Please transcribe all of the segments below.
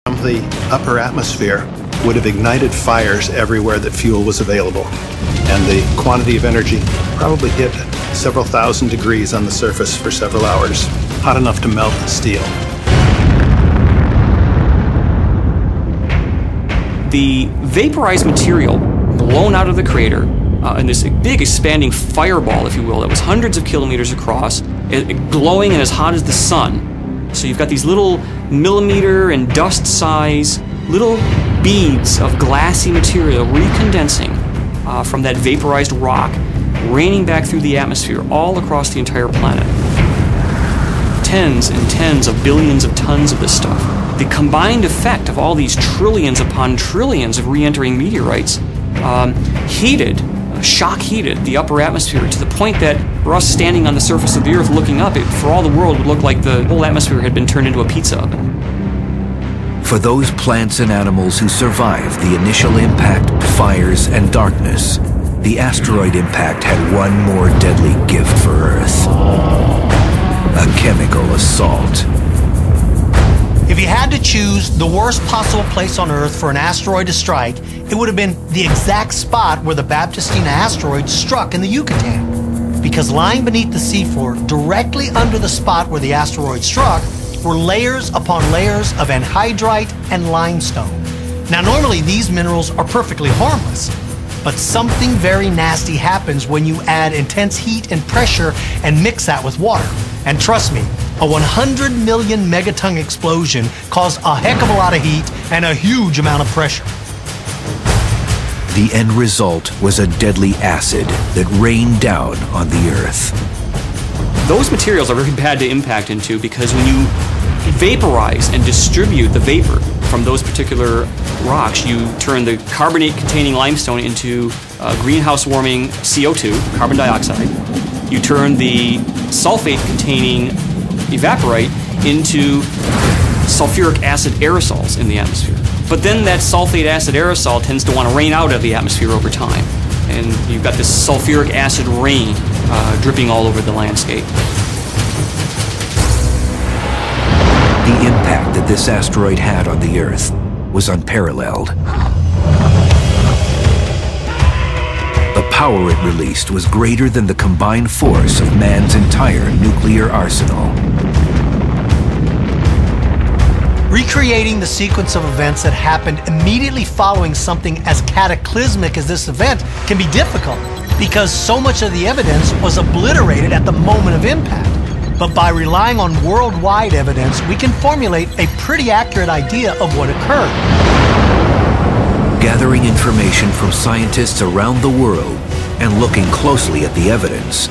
From the upper atmosphere would have ignited fires everywhere that fuel was available, and the quantity of energy probably hit several thousand degrees on the surface for several hours, hot enough to melt steel. The vaporized material blown out of the crater in this big expanding fireball, if you will, that was hundreds of kilometers across, glowing and as hot as the sun. So you've got these little millimeter and dust size little beads of glassy material recondensing from that vaporized rock, raining back through the atmosphere all across the entire planet. Tens and tens of billions of tons of this stuff. The combined effect of all these trillions upon trillions of re-entering meteorites shock heated the upper atmosphere to the point that for us standing on the surface of the Earth looking up, it for all the world would look like the whole atmosphere had been turned into a pizza oven. For those plants and animals who survived the initial impact, fires, and darkness, the asteroid impact had one more deadly gift for Earth: a chemical assault. If you had to choose the worst possible place on Earth for an asteroid to strike, it would have been the exact spot where the Baptistina asteroid struck in the Yucatan. Because lying beneath the seafloor, directly under the spot where the asteroid struck, were layers upon layers of anhydrite and limestone. Now, normally these minerals are perfectly harmless, but something very nasty happens when you add intense heat and pressure and mix that with water. And trust me, a 100 million megaton explosion caused a heck of a lot of heat and a huge amount of pressure. The end result was a deadly acid that rained down on the Earth. Those materials are very bad to impact into because when you vaporize and distribute the vapor from those particular rocks, you turn the carbonate-containing limestone into greenhouse warming CO2, carbon dioxide. You turn the sulfate-containing evaporite into sulfuric acid aerosols in the atmosphere. But then that sulfate acid aerosol tends to want to rain out of the atmosphere over time. And you've got this sulfuric acid rain dripping all over the landscape. The impact that this asteroid had on the Earth was unparalleled. The power it released was greater than the combined force of man's entire nuclear arsenal. Recreating the sequence of events that happened immediately following something as cataclysmic as this event can be difficult because so much of the evidence was obliterated at the moment of impact. But by relying on worldwide evidence, we can formulate a pretty accurate idea of what occurred. Gathering information from scientists around the world and looking closely at the evidence,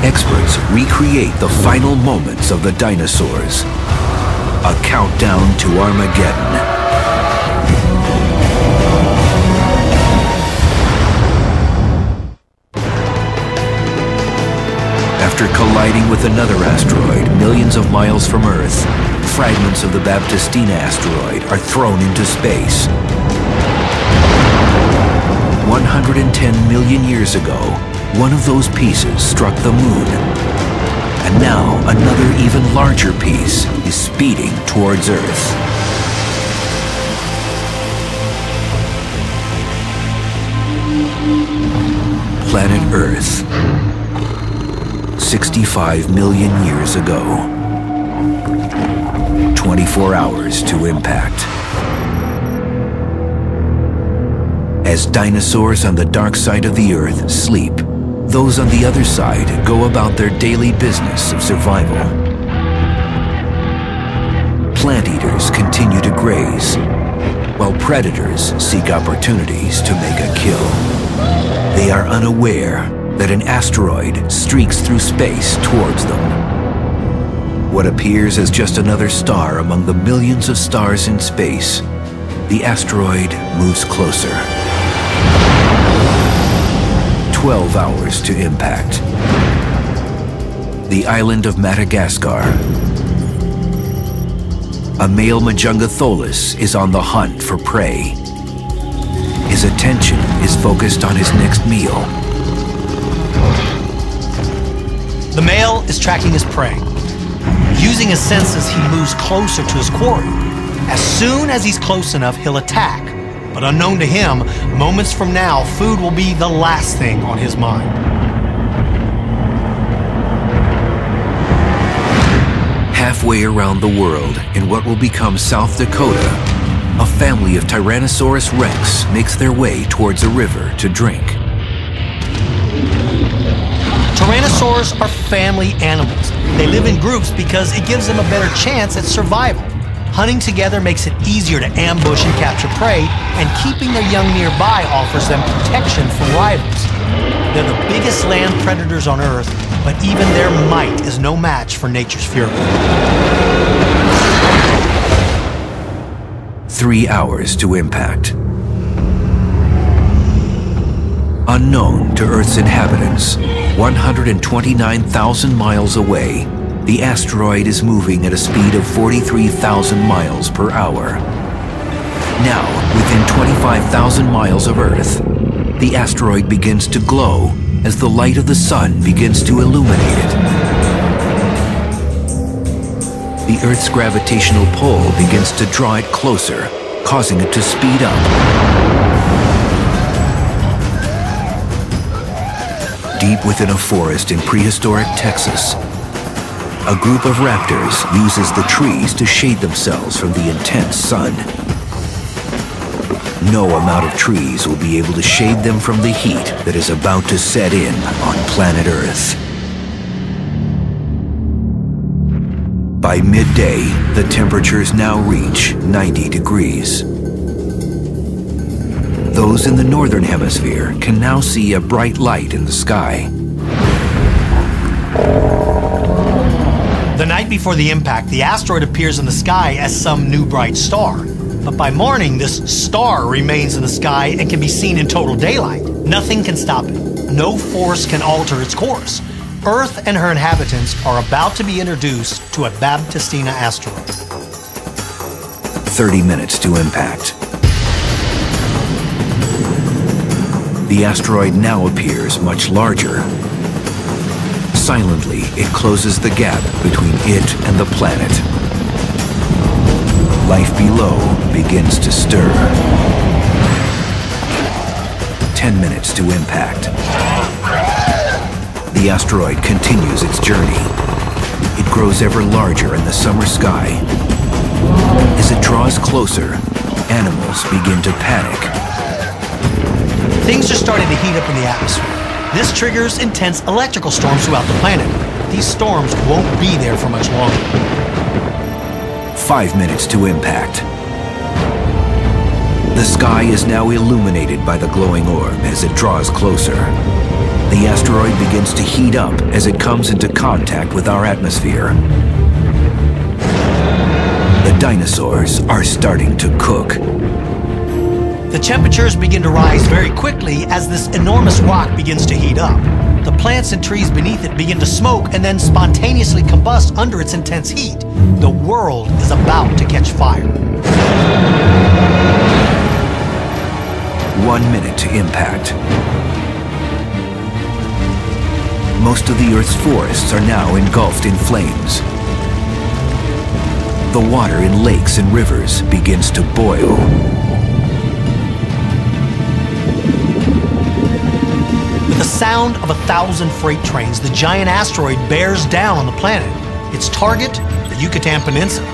experts recreate the final moments of the dinosaurs. A countdown to Armageddon. After colliding with another asteroid millions of miles from Earth, fragments of the Baptistina asteroid are thrown into space. 110 million years ago, one of those pieces struck the moon. And now another even larger piece is speeding towards Earth. Planet Earth, 65 million years ago. 24 hours to impact. As dinosaurs on the dark side of the Earth sleep, those on the other side go about their daily business of survival. Plant eaters continue to graze, while predators seek opportunities to make a kill. They are unaware that an asteroid streaks through space towards them. What appears as just another star among the millions of stars in space, the asteroid moves closer. 12 hours to impact. The island of Madagascar. A male Majungatholus is on the hunt for prey. His attention is focused on his next meal. The male is tracking his prey. Using his senses, he moves closer to his quarry. As soon as he's close enough, he'll attack. But unknown to him, moments from now, food will be the last thing on his mind. Halfway around the world, in what will become South Dakota, a family of Tyrannosaurus rex makes their way towards a river to drink. Tyrannosaurs are family animals. They live in groups because it gives them a better chance at survival. Hunting together makes it easier to ambush and capture prey, and keeping their young nearby offers them protection from rivals. They're the biggest land predators on Earth, but even their might is no match for nature's fury. 3 hours to impact. Unknown to Earth's inhabitants, 129,000 miles away, the asteroid is moving at a speed of 43,000 miles per hour. Now, within 25,000 miles of Earth, the asteroid begins to glow as the light of the sun begins to illuminate it. The Earth's gravitational pull begins to draw it closer, causing it to speed up. Deep within a forest in prehistoric Texas, a group of raptors uses the trees to shade themselves from the intense sun. No amount of trees will be able to shade them from the heat that is about to set in on planet Earth. By midday, the temperatures now reach 90 degrees. Those in the northern hemisphere can now see a bright light in the sky. The night before the impact, the asteroid appears in the sky as some new bright star. But by morning, this star remains in the sky and can be seen in total daylight. Nothing can stop it. No force can alter its course. Earth and her inhabitants are about to be introduced to a Baptistina asteroid. 30 minutes to impact. The asteroid now appears much larger. Silently, it closes the gap between it and the planet. Life below begins to stir. 10 minutes to impact. The asteroid continues its journey. It grows ever larger in the summer sky. As it draws closer, animals begin to panic. Things are starting to heat up in the atmosphere. This triggers intense electrical storms throughout the planet. These storms won't be there for much longer. 5 minutes to impact. The sky is now illuminated by the glowing orb as it draws closer. The asteroid begins to heat up as it comes into contact with our atmosphere. The dinosaurs are starting to cook. The temperatures begin to rise very quickly as this enormous rock begins to heat up. The plants and trees beneath it begin to smoke and then spontaneously combust under its intense heat. The world is about to catch fire. 1 minute to impact. Most of the Earth's forests are now engulfed in flames. The water in lakes and rivers begins to boil. With the sound of 1,000 freight trains, the giant asteroid bears down on the planet. Its target, the Yucatan Peninsula.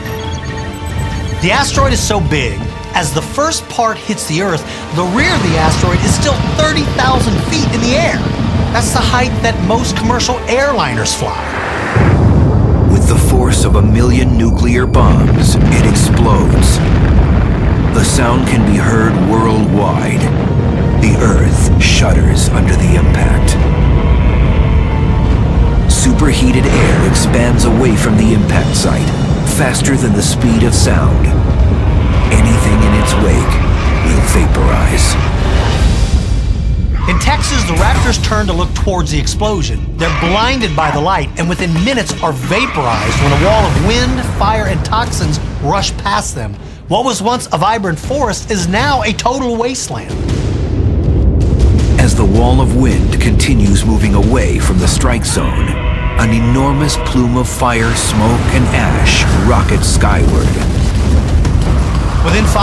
The asteroid is so big, as the first part hits the Earth, the rear of the asteroid is still 30,000 feet in the air. That's the height that most commercial airliners fly. With the force of 1,000,000 nuclear bombs, it explodes. The sound can be heard worldwide. The Earth shudders under the impact. Superheated air expands away from the impact site, faster than the speed of sound. Anything in its wake will vaporize. In Texas, the raptors turn to look towards the explosion. They're blinded by the light and within minutes are vaporized when a wall of wind, fire, and toxins rush past them. What was once a vibrant forest is now a total wasteland. As the wall of wind continues moving away from the strike zone, an enormous plume of fire, smoke, and ash rockets skyward. Within 5